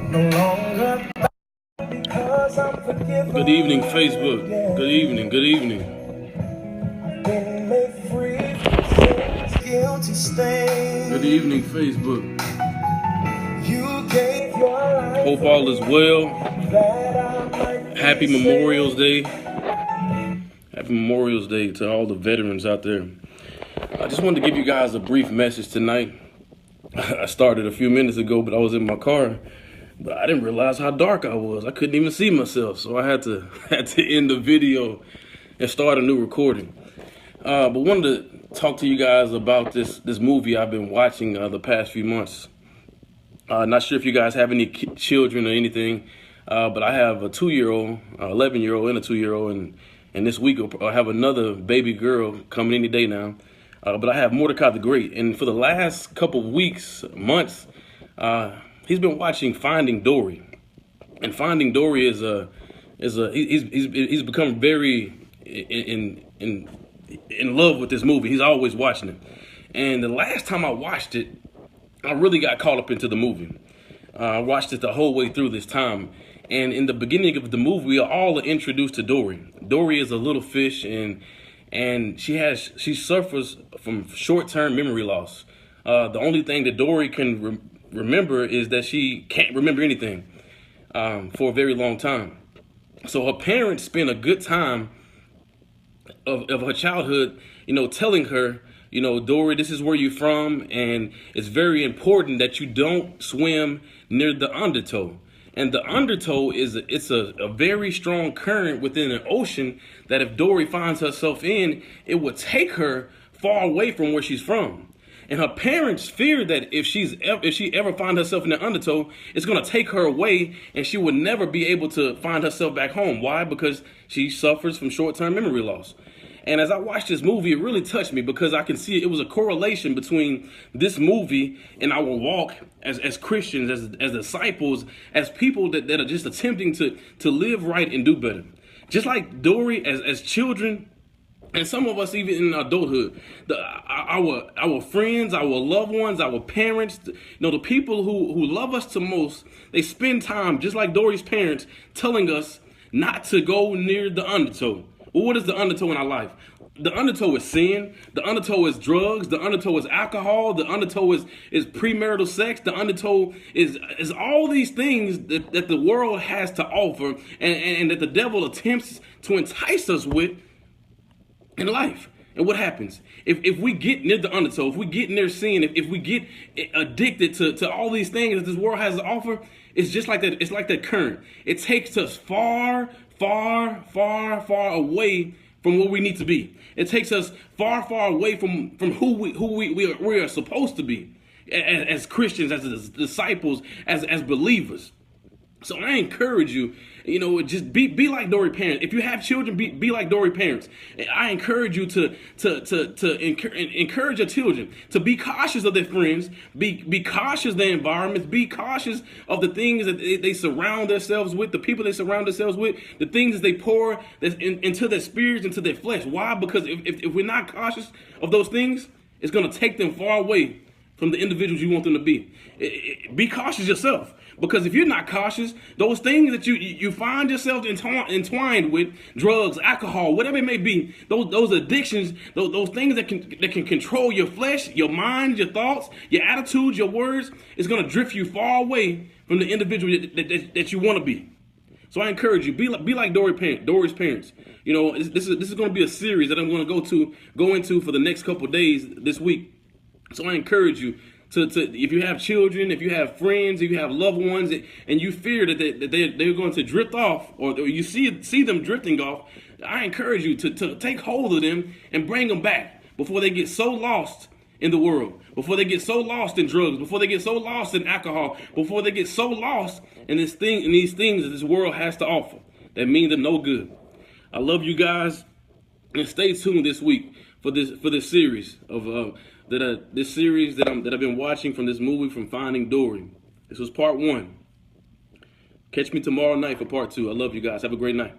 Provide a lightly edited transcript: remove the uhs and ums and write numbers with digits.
No longer because I'm forgiven. Good evening, Facebook. Good evening. Good evening. Been made free from sin's guilty stain. Good evening, Facebook. You gave your life. Hope all is well. That I might be Happy Memorial saved. Day. Happy Memorial Day to all the veterans out there. I just wanted to give you guys a brief message tonight. I started a few minutes ago, but I was in my car. But I didn't realize how dark I was. I couldn't even see myself, so I had to end the video and start a new recording. But wanted to talk to you guys about this movie I've been watching the past few months. Not sure if you guys have any children or anything, but I have a 2-year-old, 11-year-old, and a 2-year-old, and this week I'll have another baby girl coming any day now. But I have Mordecai the Great, and for the last couple of weeks, months, he's been watching Finding Dory, and Finding Dory he's become very in love with this movie. He's always watching it, and the last time I watched it, I really got caught up into the movie. I watched it the whole way through this time, and in the beginning of the movie, we are all introduced to Dory. Dory is a little fish, and she suffers from short-term memory loss. The only thing that Dory can remember is that she can't remember anything for a very long time. So her parents spend a good time of her childhood, telling her, Dory, this is where you're from, and it's very important that you don't swim near the undertow. And the undertow is a very strong current within an ocean that if Dory finds herself in, it will take her far away from where she's from. And her parents fear that if she ever finds herself in the undertow, it's going to take her away, and she would never be able to find herself back home. Why? Because she suffers from short-term memory loss. And as I watched this movie, it really touched me because I can see it was a correlation between this movie and our walk as Christians, as disciples, as people that are just attempting to live right and do better. Just like Dory, as children, and some of us even in adulthood, our friends, our loved ones, our parents, the people who love us the most, they spend time, just like Dory's parents, telling us not to go near the undertow. Well, what is the undertow in our life? The undertow is sin. The undertow is drugs. The undertow is alcohol. The undertow is premarital sex. The undertow is all these things that the world has to offer and that the devil attempts to entice us with in life. And what happens? If we get near the undertow, if we get near sin, if we get addicted to all these things that this world has to offer, it's just like that. It's like that current. It takes us far, far, far, far away from where we need to be. It takes us far, far away from who we are supposed to be as Christians, as disciples, as believers. So I encourage you, just be like Dory parents. If you have children, be like Dory parents. I encourage you to encourage your children to be cautious of their friends, be cautious of their environments, be cautious of the things that they surround themselves with, the people they surround themselves with, the things that they pour into their spirits, into their flesh. Why? Because if we're not cautious of those things, it's going to take them far away from the individuals you want them to be. Be cautious yourself. Because if you're not cautious, those things that you find yourself entwined with, drugs, alcohol, whatever it may be, those addictions, those things that can control your flesh, your mind, your thoughts, your attitudes, your words, is going to drift you far away from the individual that you want to be. So I encourage you, be like Dory's parents. This is going to be a series that I'm going to go into for the next couple of days this week. So I encourage you to if you have children, if you have friends, if you have loved ones, and you fear that they're going to drift off, or you see them drifting off, I encourage you to take hold of them and bring them back before they get so lost in the world, before they get so lost in drugs, before they get so lost in alcohol, before they get so lost in these things that this world has to offer that mean them no good. I love you guys, and stay tuned this week for this series of this series that I've been watching from this movie, from Finding Dory. This was part 1. Catch me tomorrow night for part 2. I love you guys. Have a great night.